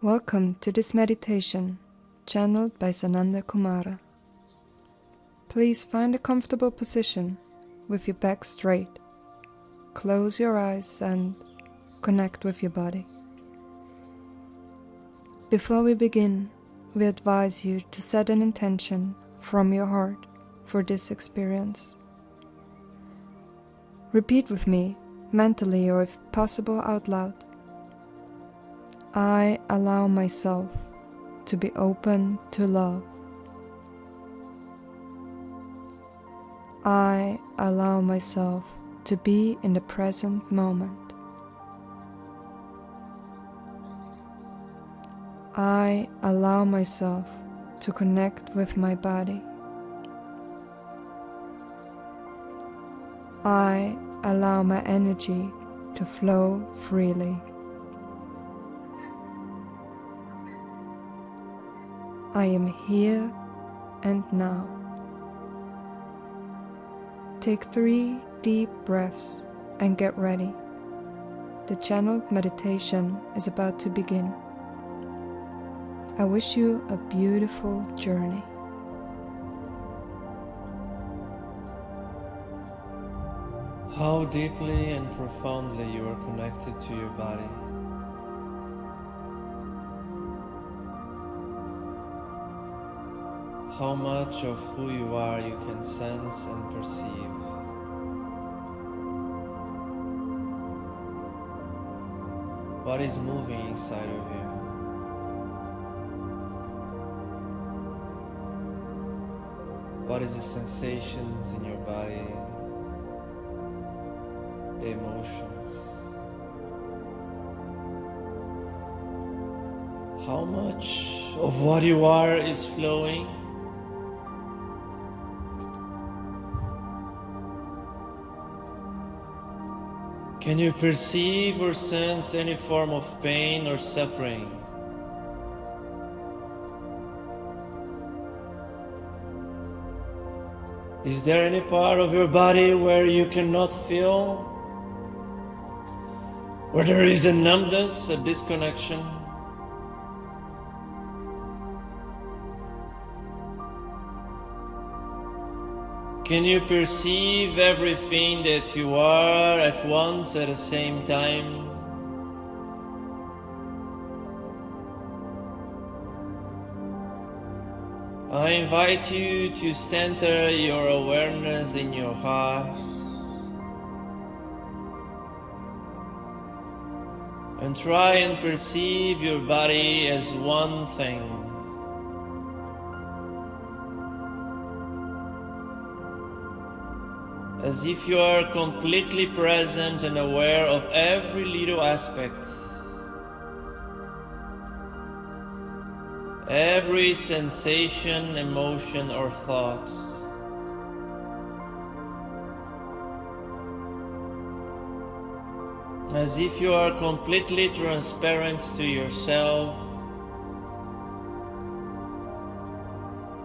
Welcome to this meditation, channeled by Sananda Kumara. Please find a comfortable position with your back straight. Close your eyes and connect with your body. Before we begin, we advise you to set an intention from your heart for this experience. Repeat with me, mentally or if possible out loud. I allow myself to be open to love. I allow myself to be in the present moment. I allow myself to connect with my body. I allow my energy to flow freely. I am here and now. Take 3 deep breaths and get ready. The channeled meditation is about to begin. I wish you a beautiful journey. How deeply and profoundly you are connected to your body. How much of who you are you can sense and perceive. What is moving inside of you? What is the sensations in your body? The emotions? How much of what you are is flowing? Can you perceive or sense any form of pain or suffering? Is there any part of your body where you cannot feel? Where there is a numbness, a disconnection? Can you perceive everything that you are at once at the same time? I invite you to center your awareness in your heart and try and perceive your body as one thing. As if you are completely present and aware of every little aspect, every sensation, emotion, or thought. As if you are completely transparent to yourself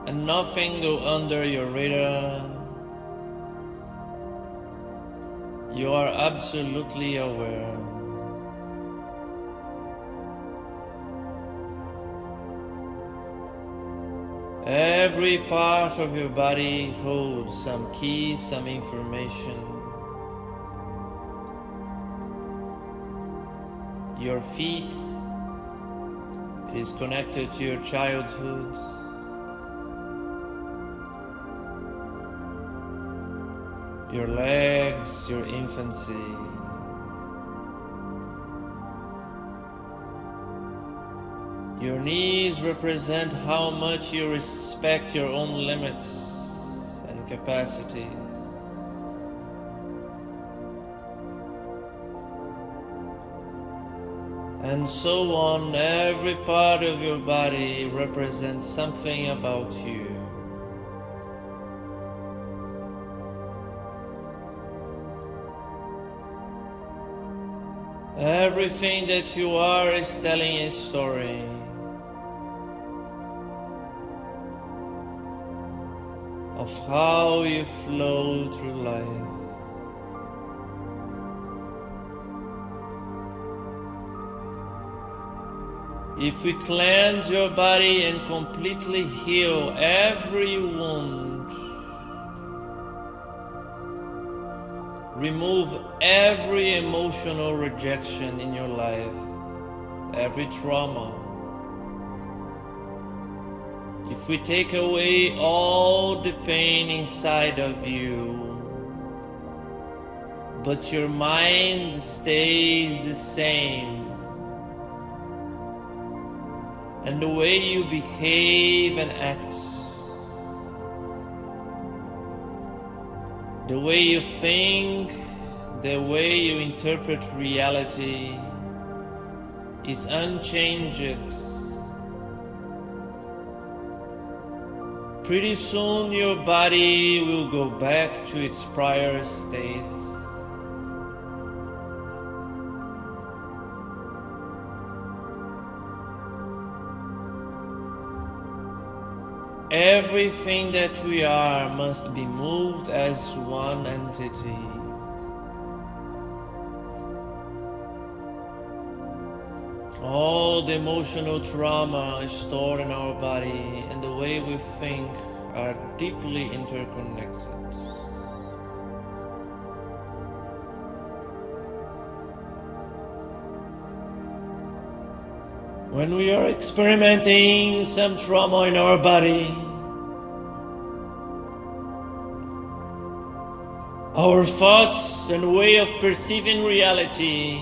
and nothing go under your radar. You are absolutely aware. Every part of your body holds some key, some information. Your feet, it is connected to your childhood. Your legs, your infancy. Your knees represent how much you respect your own limits and capacities. And so on, every part of your body represents something about you. Everything that you are is telling a story. Of how you flow through life. if we cleanse your body and completely heal every wound, remove every emotional rejection in your life, every trauma, if we take away all the pain inside of you, but your mind stays the same, and the way you behave and act, the way you think, the way you interpret reality is unchanged, pretty soon your body will go back to its prior state. Everything that we are must be moved as one entity. All the emotional trauma stored in our body and the way we think are deeply interconnected. When we are experimenting some trauma in our body, our thoughts and way of perceiving reality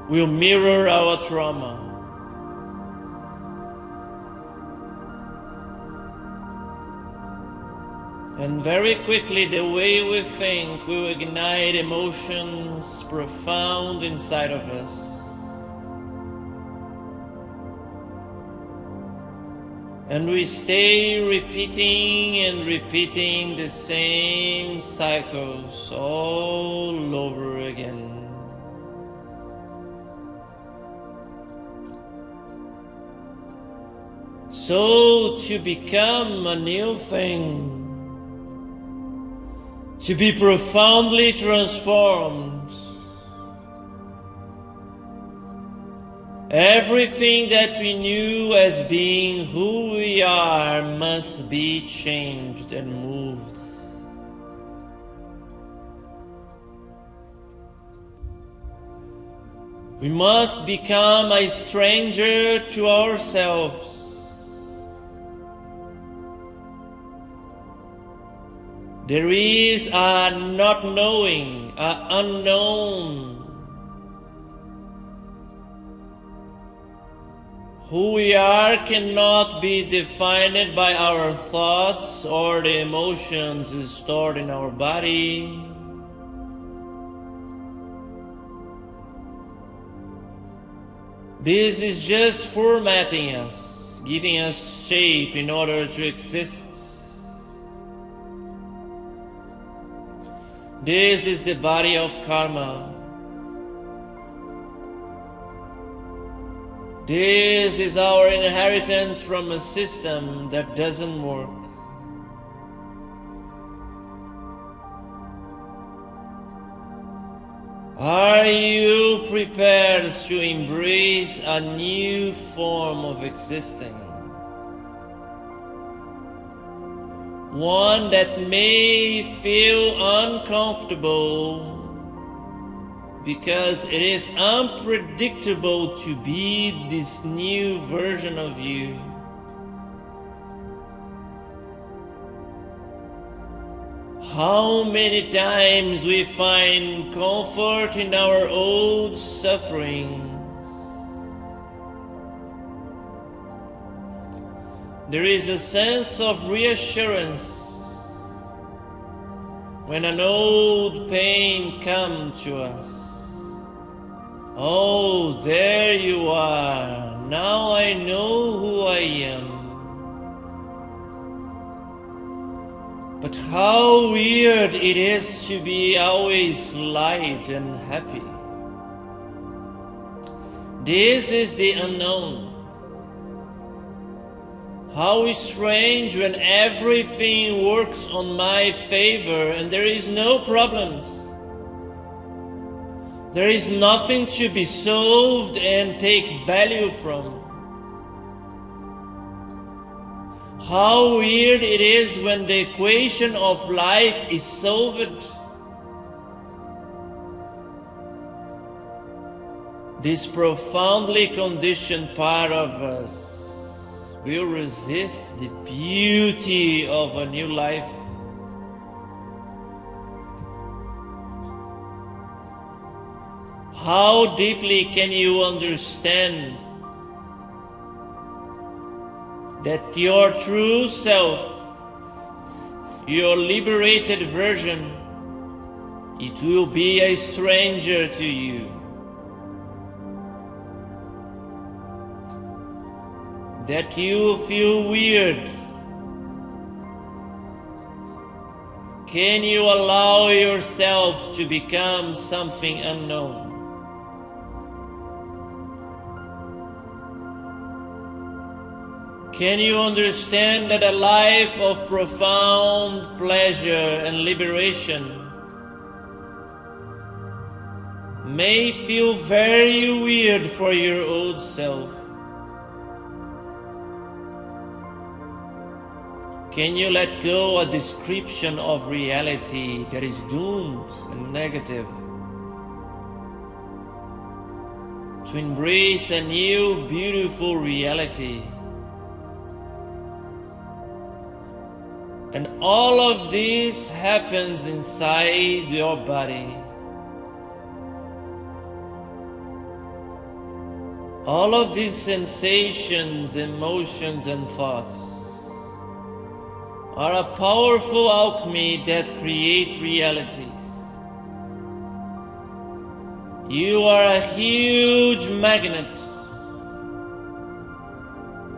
will mirror our trauma. And very quickly the way we think will ignite emotions profound inside of us. And we stay repeating and repeating the same cycles all over again. So to become a new thing, to be profoundly transformed, everything that we knew as being who we are must be changed and moved. We must become a stranger to ourselves. There is a not knowing, a unknown. Who we are cannot be defined by our thoughts or the emotions stored in our body. This is just formatting us, giving us shape in order to exist. This is the body of karma. This is our inheritance from a system that doesn't work. Are you prepared to embrace a new form of existing? One that may feel uncomfortable because it is unpredictable to be this new version of you. How many times we find comfort in our old suffering. There is a sense of reassurance when an old pain comes to us. Oh, there you are. Now I know who I am. But how weird it is to be always light and happy. This is the unknown. How strange when everything works on my favor and there is no problems. There is nothing to be solved and take value from. How weird it is when the equation of life is solved. This profoundly conditioned part of us will resist the beauty of a new life. How deeply can you understand that your true self, your liberated version, it will be a stranger to you? That you feel weird? Can you allow yourself to become something unknown? Can you understand that a life of profound pleasure and liberation may feel very weird for your old self? Can you let go a description of reality that is doomed and negative to embrace a new beautiful reality? And all of this happens inside your body. All of these sensations, emotions, and thoughts are a powerful alchemy that create realities. You are a huge magnet,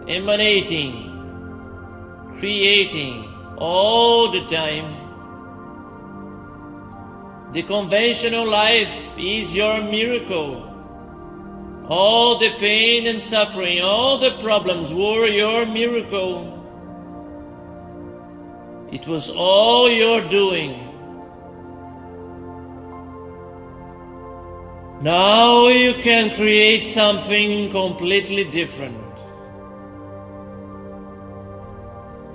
emanating, creating all the time. The conventional life is your miracle. All the pain and suffering, all the problems were your miracle. It was all your doing. Now you can create something completely different.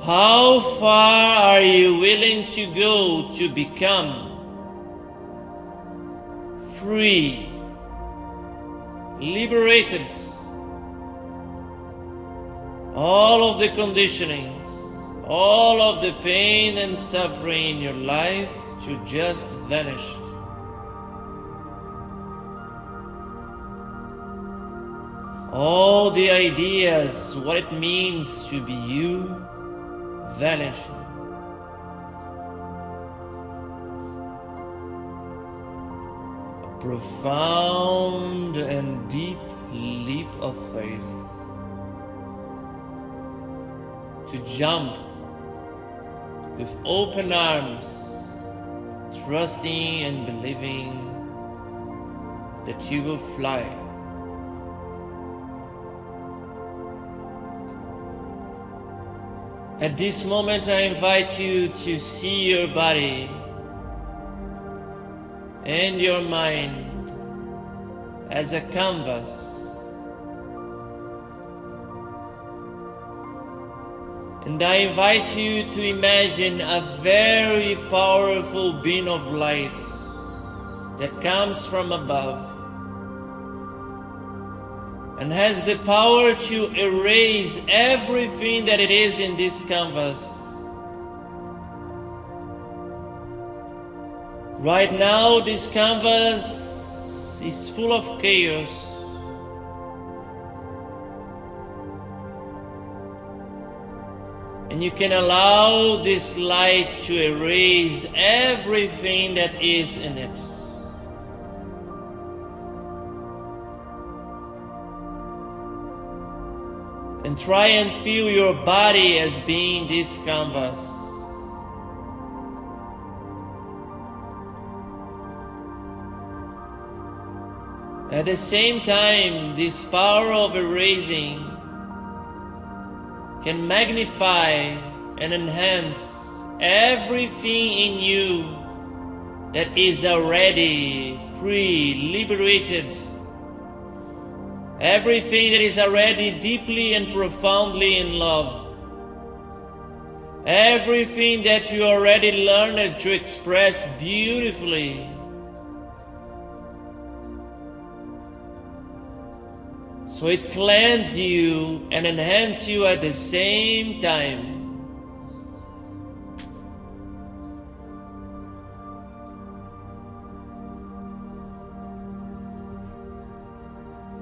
How far are you willing to go to become free, liberated? All of the conditionings, all of the pain and suffering in your life to just vanish. All the ideas, what it means to be you, vanish. A profound and deep leap of faith. To jump with open arms, trusting and believing that you will fly. At this moment, I invite you to see your body and your mind as a canvas. And I invite you to imagine a very powerful beam of light that comes from above and has the power to erase everything that it is in this canvas. Right now, this canvas is full of chaos. And you can allow this light to erase everything that is in it. And try and feel your body as being this canvas. At the same time, this power of erasing can magnify and enhance everything in you that is already free, liberated. Everything that is already deeply and profoundly in love. Everything that you already learned to express beautifully. So it cleanses you and enhances you at the same time.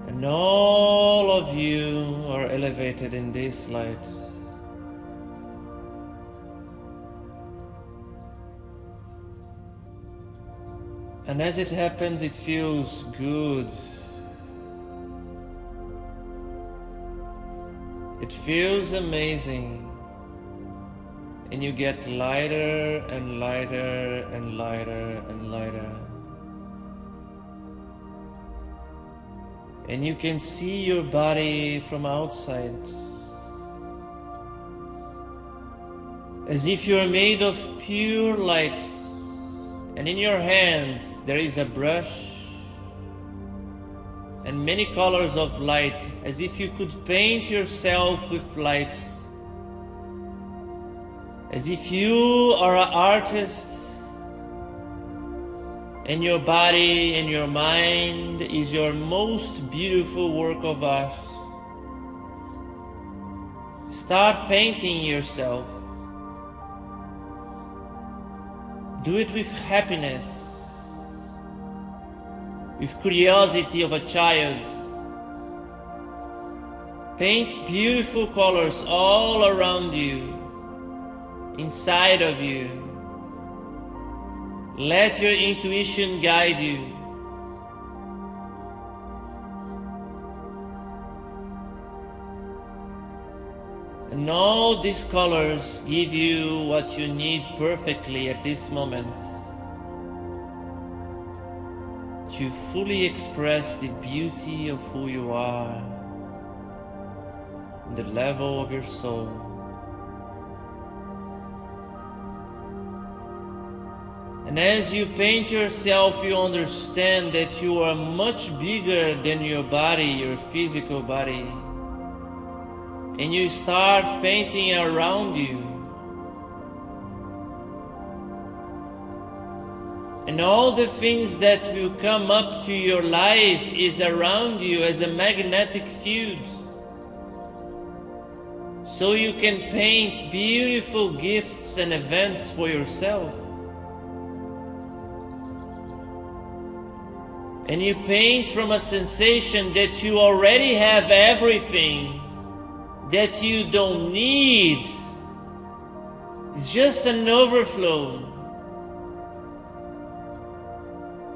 And all of you are elevated in this light. And as it happens, it feels good. It feels amazing. And you get lighter and lighter and lighter and lighter. And you can see your body from outside. As if you are made of pure light. And in your hands there is a brush and many colors of light, as if you could paint yourself with light. As if you are an artist and your body and your mind is your most beautiful work of art. Start painting yourself. Do it with happiness, with curiosity of a child. Paint beautiful colors all around you, inside of you. Let your intuition guide you. And all these colors give you what you need perfectly at this moment to fully express the beauty of who you are, the level of your soul. And as you paint yourself, you understand that you are much bigger than your body, your physical body. And you start painting around you. And all the things that will come up to your life is around you as a magnetic field. So you can paint beautiful gifts and events for yourself. And you paint from a sensation that you already have everything that you don't need. It's just an overflow.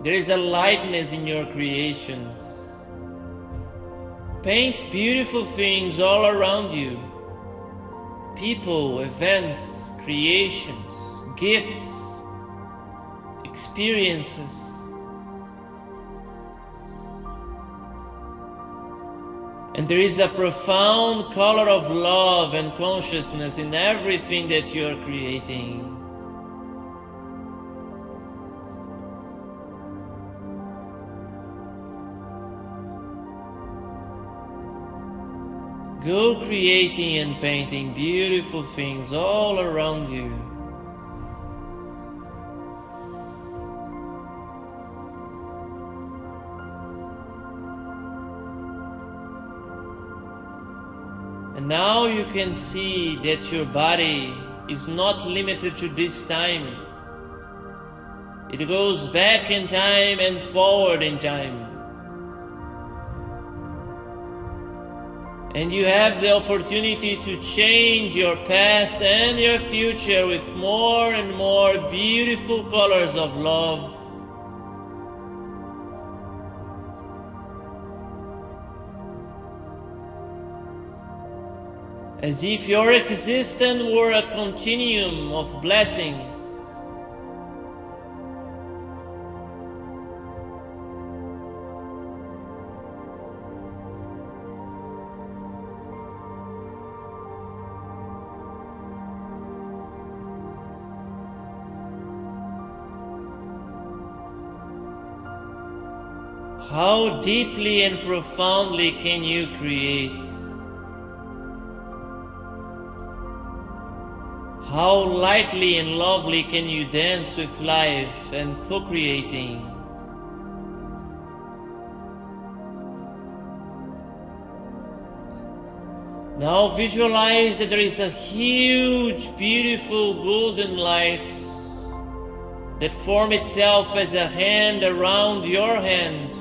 There is a lightness in your creations. Paint beautiful things all around you. People, events, creations, gifts, experiences. And there is a profound color of love and consciousness in everything that you are creating. Go creating and painting beautiful things all around you. And now you can see that your body is not limited to this time. It goes back in time and forward in time. And you have the opportunity to change your past and your future with more and more beautiful colors of love. As if your existence were a continuum of blessings. How deeply and profoundly can you create? How lightly and lovely can you dance with life and co-creating? Now visualize that there is a huge, beautiful golden light that forms itself as a hand around your hand.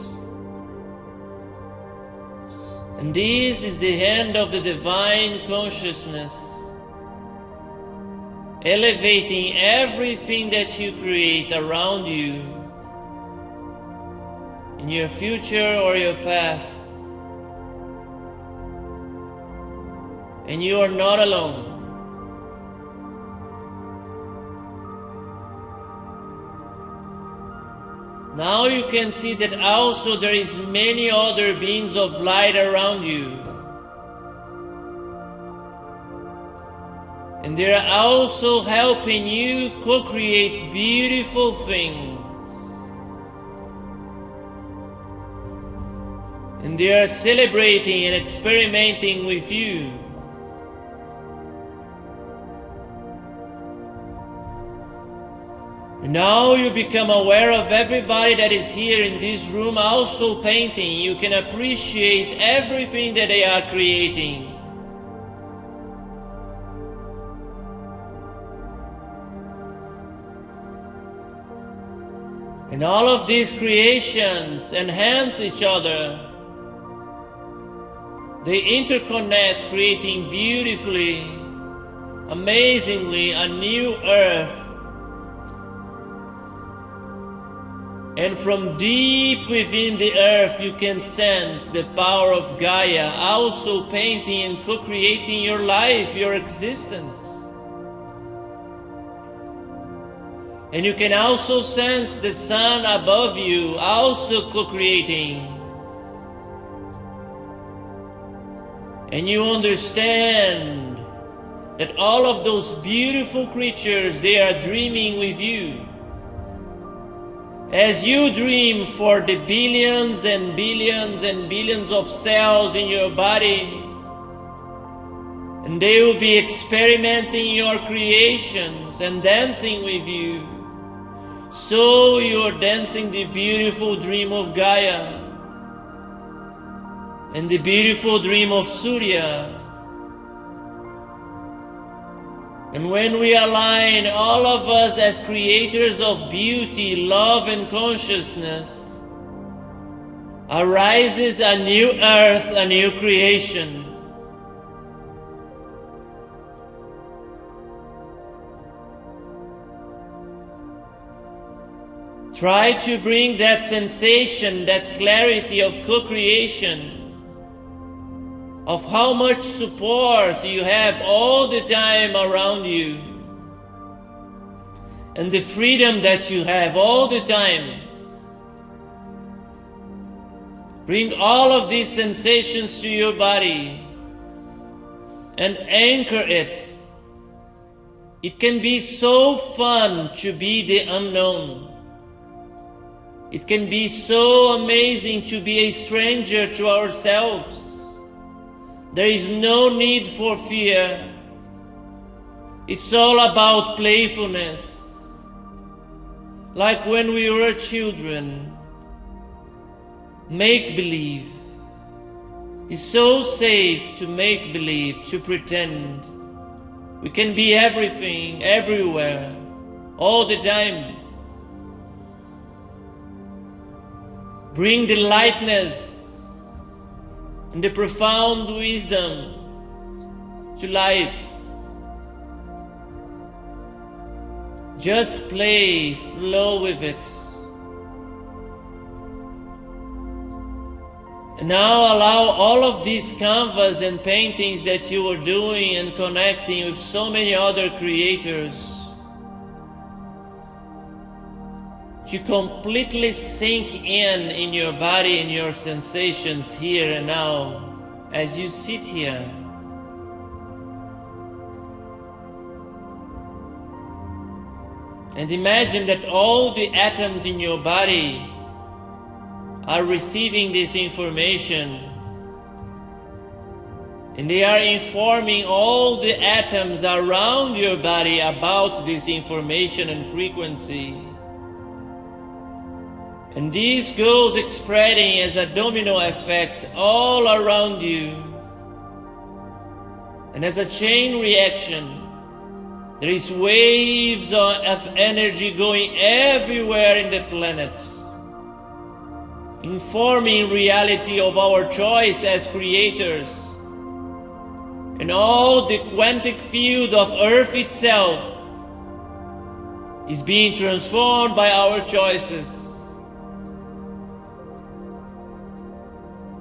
And this is the hand of the divine consciousness, elevating everything that you create around you, in your future or your past. And you are not alone. Now you can see that also there is many other beings of light around you. And they are also helping you co-create beautiful things. And they are celebrating and experimenting with you. Now you become aware of everybody that is here in this room also painting. You can appreciate everything that they are creating. And all of these creations enhance each other. They interconnect, creating beautifully, amazingly a new earth. And from deep within the earth you can sense the power of Gaia also painting and co-creating your life, your existence. And you can also sense the sun above you also co-creating. And you understand that all of those beautiful creatures, they are dreaming with you. As you dream for the billions and billions and billions of cells in your body, and they will be experimenting your creations and dancing with you, so you are dancing the beautiful dream of Gaia and the beautiful dream of Surya. And when we align all of us as creators of beauty, love and consciousness, arises a new earth, a new creation. Try to bring that sensation, that clarity of co-creation, of how much support you have all the time around you, and the freedom that you have all the time. Bring all of these sensations to your body and anchor it. It can be so fun to be the unknown. It can be so amazing to be a stranger to ourselves. There is no need for fear. It's all about playfulness. Like when we were children, make believe. It's so safe to make believe, to pretend. We can be everything, everywhere, all the time. Bring the lightness and the profound wisdom to life. Just play, flow with it. And now allow all of these canvas and paintings that you are doing and connecting with so many other creators to completely sink in your body and your sensations here and now as you sit here. And imagine that all the atoms in your body are receiving this information, and they are informing all the atoms around your body about this information and frequency. And this goes spreading as a domino effect all around you. And as a chain reaction, there is waves of energy going everywhere in the planet, informing reality of our choice as creators. And all the quantic field of Earth itself is being transformed by our choices.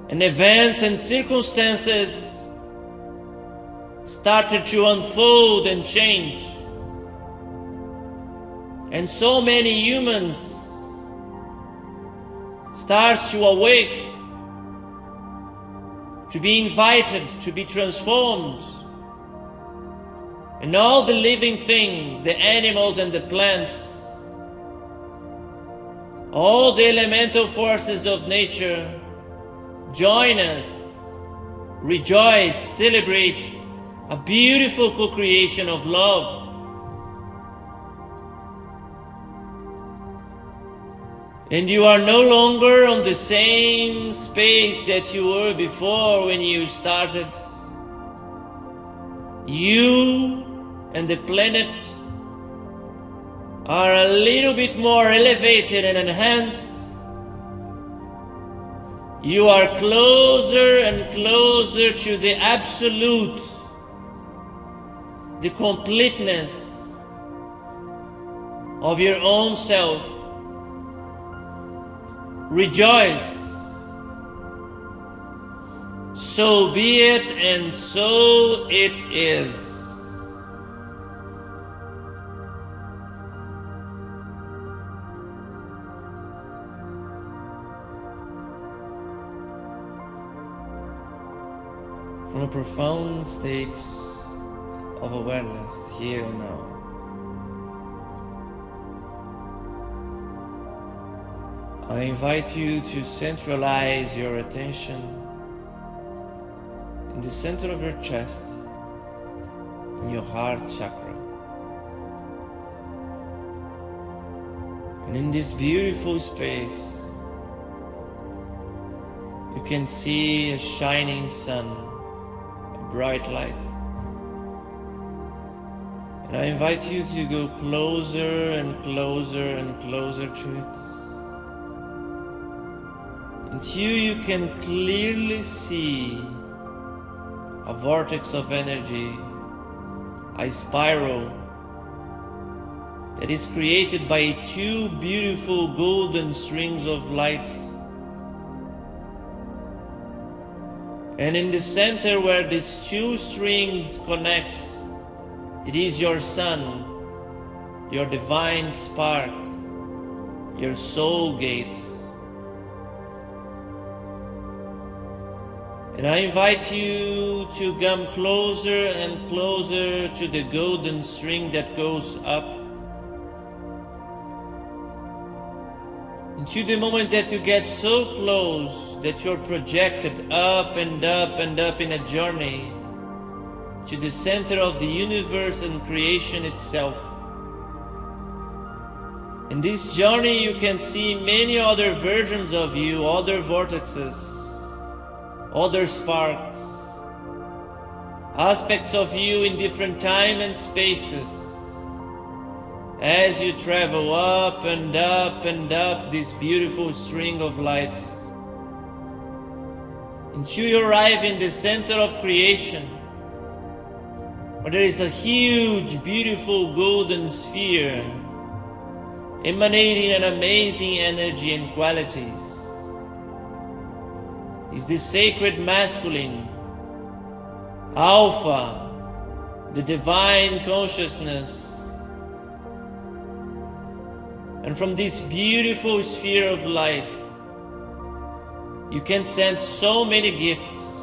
And events and circumstances started to unfold and change. And so many humans start to awake, to be invited to be transformed. And all the living things, the animals and the plants, all the elemental forces of nature, join us, rejoice, celebrate a beautiful co-creation of love. And you are no longer on the same space that you were before when you started. You and the planet are a little bit more elevated and enhanced. You are closer and closer to the absolute, the completeness of your own self. Rejoice. So be it, and so it is. From a profound state of awareness here and now, I invite you to centralize your attention in the center of your chest, in your heart chakra. And in this beautiful space, you can see a shining sun, a bright light. And I invite you to go closer and closer and closer to it, until you can clearly see a vortex of energy, a spiral that is created by two beautiful golden strings of light. And in the center where these two strings connect, it is your sun, your divine spark, your soul gate. And I invite you to come closer and closer to the golden string that goes up, until the moment that you get so close that you're projected up and up and up in a journey to the center of the universe and creation itself. In this journey you can see many other versions of you, other vortexes, other sparks, aspects of you in different time and spaces, as you travel up and up and up this beautiful string of light, until you arrive in the center of creation, where there is a huge, beautiful golden sphere emanating an amazing energy and qualities. Is the sacred masculine, Alpha, the divine consciousness. And from this beautiful sphere of light, you can send so many gifts.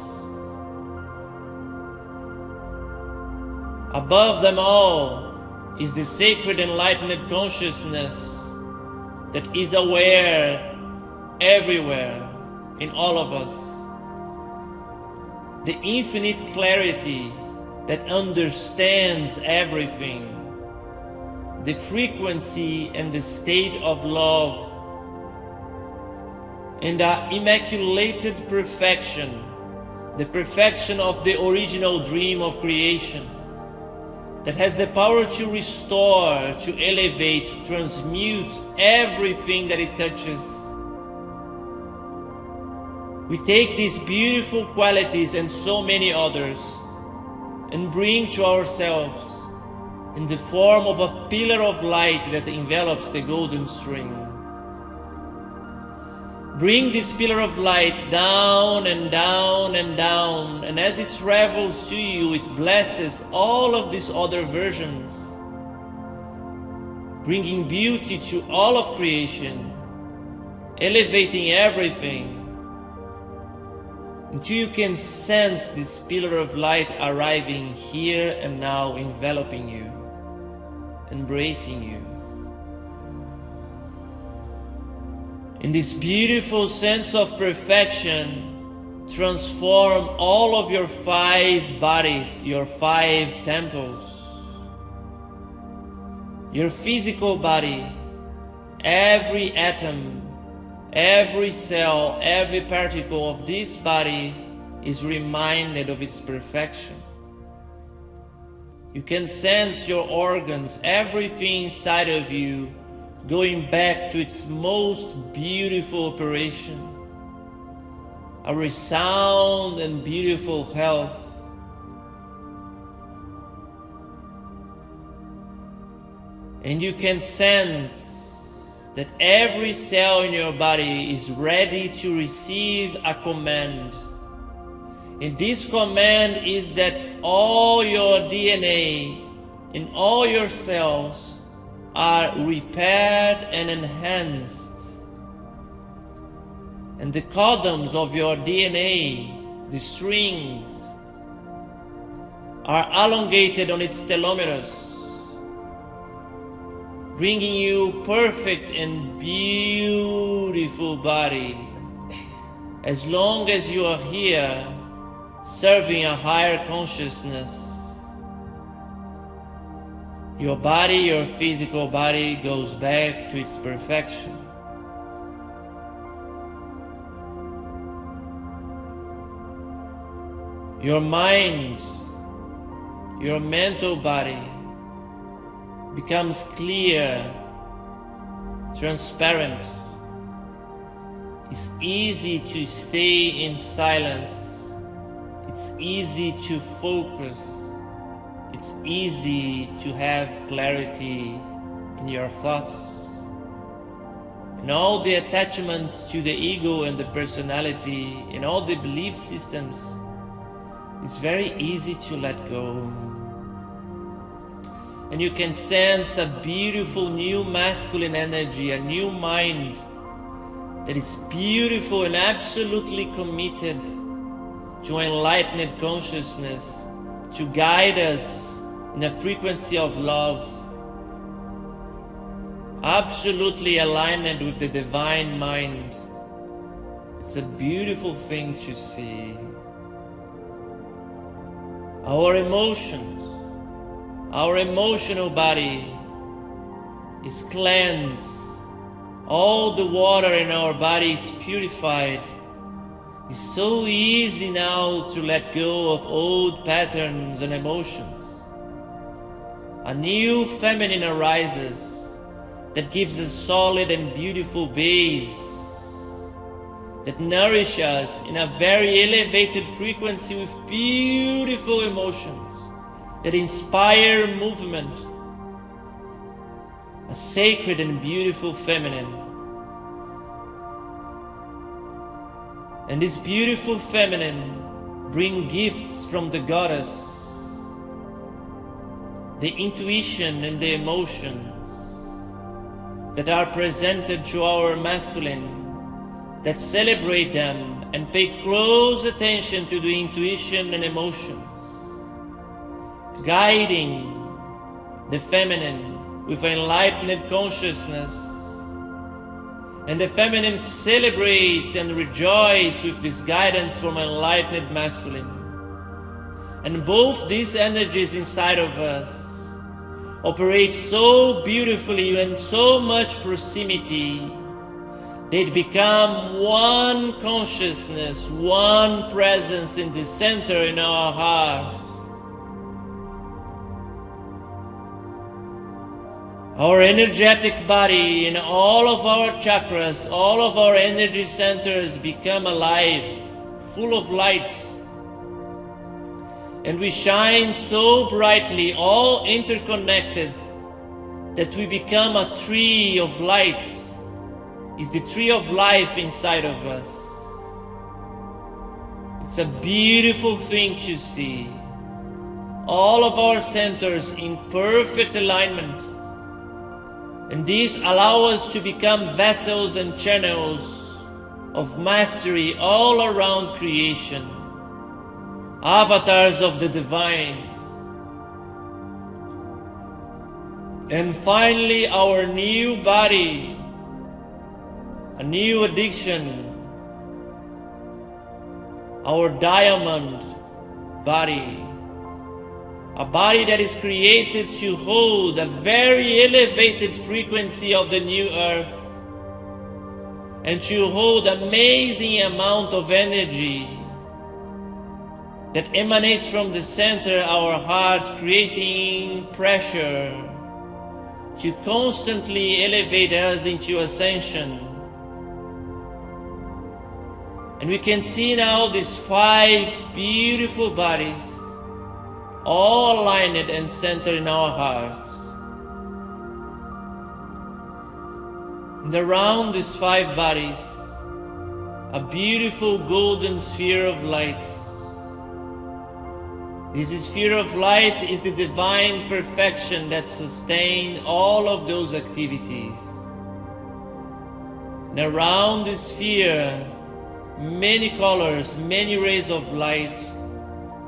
Above them all is the sacred enlightened consciousness that is aware everywhere in all of us. The infinite clarity that understands everything. The frequency and the state of love. And the immaculated perfection. The perfection of the original dream of creation. That has the power to restore, to elevate, to transmute everything that it touches. We take these beautiful qualities and so many others and bring to ourselves in the form of a pillar of light that envelops the golden string. Bring this pillar of light down and down and down, and as it travels to you, it blesses all of these other versions, bringing beauty to all of creation, elevating everything, until you can sense this pillar of light arriving here and now, enveloping you, embracing you. In this beautiful sense of perfection, transform all of your 5 bodies, your 5 temples. Your physical body, every atom, every cell, every particle of this body is reminded of its perfection. You can sense your organs, everything inside of you, going back to its most beautiful operation, a resound and beautiful health. And you can sense that every cell in your body is ready to receive a command. And this command is that all your DNA in all your cells are repaired and enhanced, and the codons of your DNA, the strings, are elongated on its telomeres, bringing you perfect and beautiful body, as long as you are here serving a higher consciousness. Your body, your physical body, goes back to its perfection. Your mind, your mental body becomes clear, transparent. It's easy to stay in silence. It's easy to focus. It's easy to have clarity in your thoughts. And all the attachments to the ego and the personality and all the belief systems, it's very easy to let go. And you can sense a beautiful new masculine energy, a new mind that is beautiful and absolutely committed to enlightened consciousness, to guide us in a frequency of love, absolutely aligned with the divine mind. It's a beautiful thing to see. Our emotions, our emotional body is cleansed. All the water in our body is purified. It's so easy now to let go of old patterns and emotions. A new feminine arises that gives a solid and beautiful base that nourishes us in a very elevated frequency with beautiful emotions that inspire movement. A sacred and beautiful feminine. And this beautiful feminine bring gifts from the goddess, the intuition and the emotions that are presented to our masculine, that celebrate them and pay close attention to the intuition and emotions, guiding the feminine with enlightened consciousness, And the feminine celebrates and rejoices with this guidance from enlightened masculine. And both these energies inside of us operate so beautifully and so much proximity, they become one consciousness, one presence in the center in our heart. Our energetic body and all of our chakras, all of our energy centers become alive, full of light. And we shine so brightly, all interconnected, that we become a tree of light. It's the tree of life inside of us. It's a beautiful thing to see. All of our centers in perfect alignment. And these allow us to become vessels and channels of mastery all around creation. Avatars of the divine. And finally, our new body, a new addiction, our diamond body, a body that is created to hold a very elevated frequency of the new earth and to hold amazing amount of energy that emanates from the center of our heart, creating pressure to constantly elevate us into ascension. And we can see now these 5 beautiful bodies, all aligned and centered in our hearts. And around these 5 bodies, a beautiful golden sphere of light. This sphere of light is the divine perfection that sustains all of those activities. And around this sphere, many colors, many rays of light,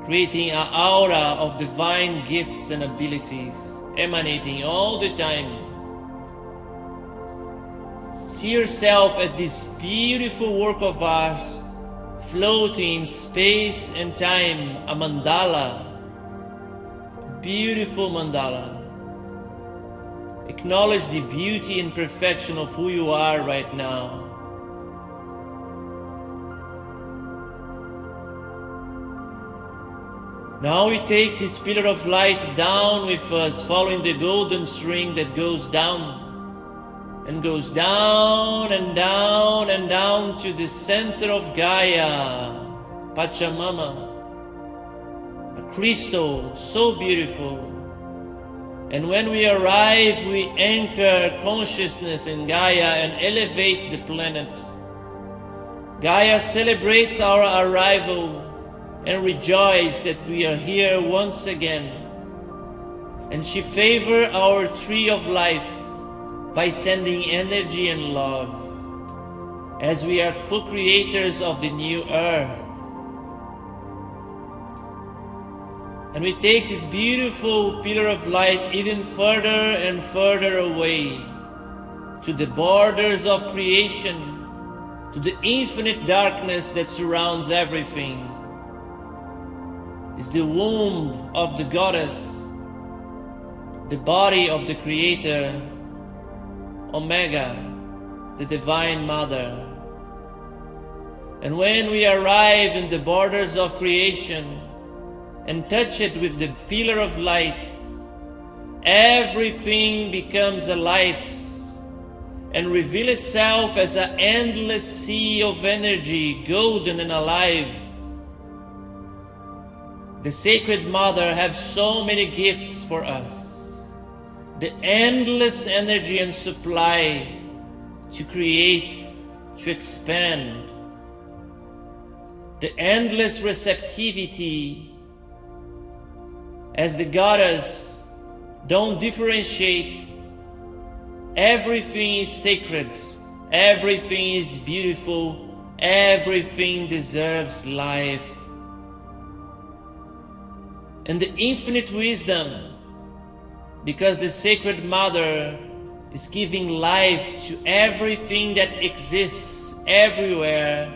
creating an aura of divine gifts and abilities, emanating all the time. See yourself as this beautiful work of art, floating in space and time, a mandala, a beautiful mandala. Acknowledge the beauty and perfection of who you are right now. Now we take this pillar of light down with us, following the golden string that goes down and goes down and down and down to the center of Gaia, Pachamama, a crystal so beautiful. And when we arrive, we anchor consciousness in Gaia and elevate the planet. Gaia celebrates our arrival and rejoice that we are here once again. And she favors our tree of life by sending energy and love, as we are co-creators of the new earth. And we take this beautiful pillar of light even further and further away to the borders of creation, to the infinite darkness that surrounds everything. Is the womb of the goddess, the body of the creator, Omega, the divine mother. And when we arrive in the borders of creation and touch it with the pillar of light, everything becomes a light and reveal itself as an endless sea of energy, golden and alive. The Sacred Mother has so many gifts for us. The endless energy and supply to create, to expand. The endless receptivity, as the goddess don't differentiate. Everything is sacred, everything is beautiful, everything deserves life. And the infinite wisdom, because the Sacred Mother is giving life to everything that exists everywhere,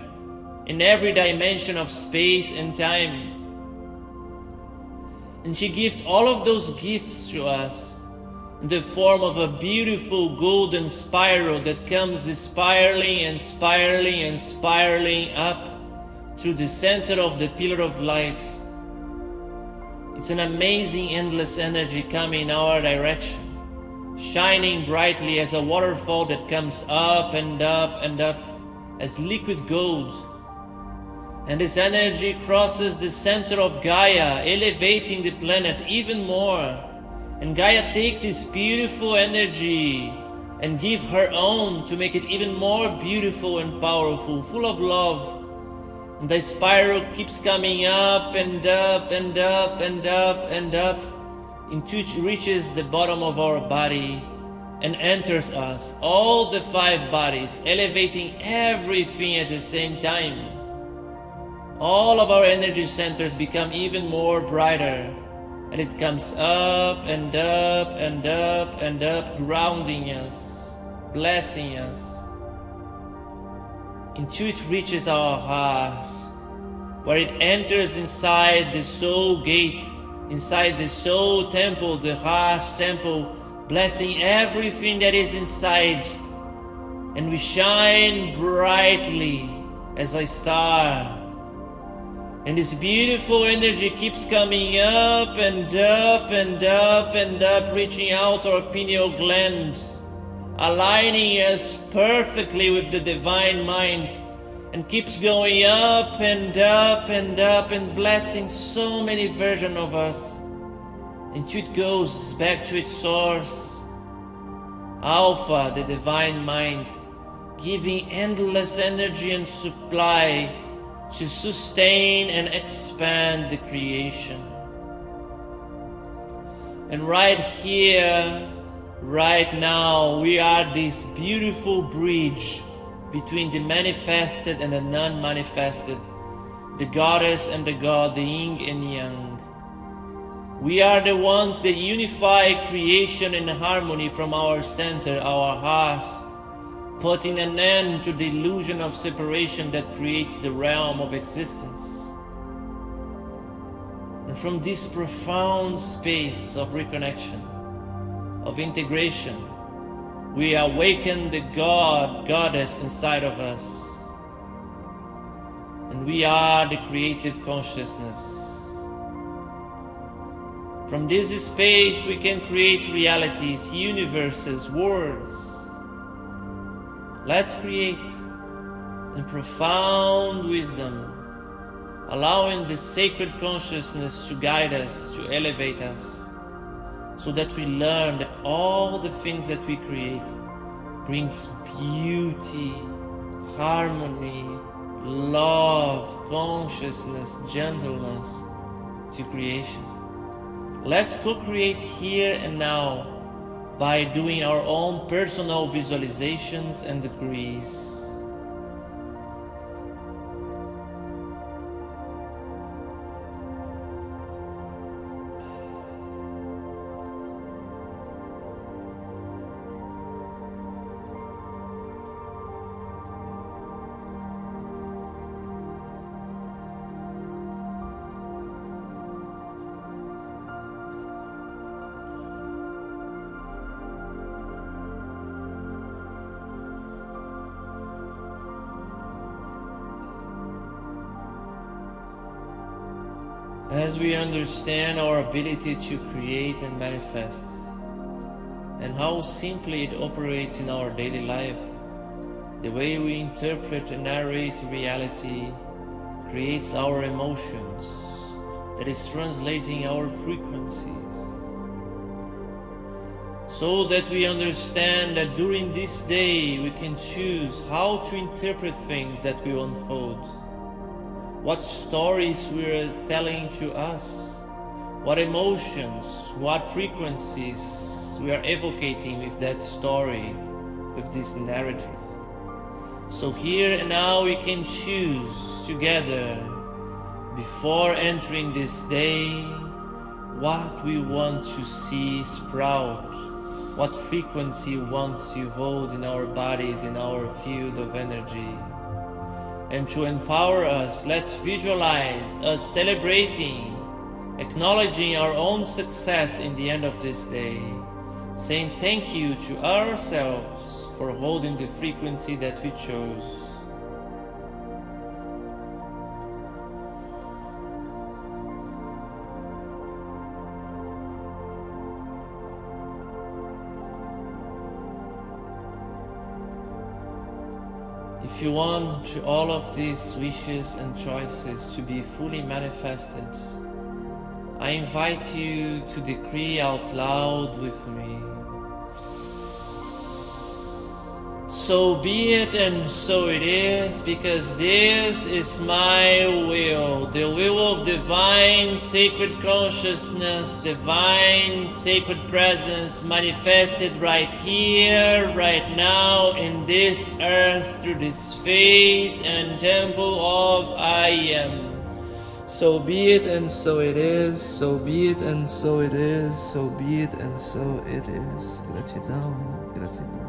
in every dimension of space and time. And she gives all of those gifts to us in the form of a beautiful golden spiral that comes spiraling and spiraling and spiraling up through the center of the pillar of light. It's an amazing endless energy coming in our direction, shining brightly as a waterfall that comes up and up and up as liquid gold. And this energy crosses the center of Gaia, elevating the planet even more. And Gaia takes this beautiful energy and give her own to make it even more beautiful and powerful, full of love. And the spiral keeps coming up and up and up and up and up until it reaches the bottom of our body and enters us, all the 5 bodies, elevating everything at the same time. All of our energy centers become even more brighter, and it comes up and up and up and up, grounding us, blessing us, until it reaches our heart, where it enters inside the soul gate, inside the soul temple, the heart temple, blessing everything that is inside. And we shine brightly as a star. And this beautiful energy keeps coming up and up and up and up, reaching out our pineal gland, aligning us perfectly with the divine mind, and keeps going up and up and up and blessing so many versions of us until it goes back to its source, Alpha, the divine mind, giving endless energy and supply to sustain and expand the creation. And right here, right now, we are this beautiful bridge between the manifested and the non-manifested, the goddess and the god, the yin and yang. We are the ones that unify creation and harmony from our center, our heart, putting an end to the illusion of separation that creates the realm of existence. And from this profound space of reconnection, of integration, we awaken the God, goddess inside of us. And we are the creative consciousness. From this space we can create realities, universes, worlds. Let's create in profound wisdom, allowing the sacred consciousness to guide us, to elevate us, so that we learn that all the things that we create brings beauty, harmony, love, consciousness, gentleness to creation. Let's co-create here and now by doing our own personal visualizations and degrees. As we understand our ability to create and manifest, and how simply it operates in our daily life, the way we interpret and narrate reality creates our emotions, that is translating our frequencies. So that we understand that during this day we can choose how to interpret things that will unfold, what stories we are telling to us, what emotions, what frequencies we are evocating with that story, with this narrative. So here and now we can choose together, before entering this day, what we want to see sprout, what frequency once you hold in our bodies, in our field of energy. And to empower us, let's visualize us celebrating, acknowledging our own success in the end of this day, saying thank you to ourselves for holding the frequency that we chose. If you want all of these wishes and choices to be fully manifested, I invite you to decree out loud with me. So be it and so it is, because this is my will, the will of divine sacred consciousness, divine sacred presence manifested right here, right now, in this earth, through this space and temple of I Am. So be it and so it is, so be it and so it is, so be it and so it is. Gratidão, gratidão.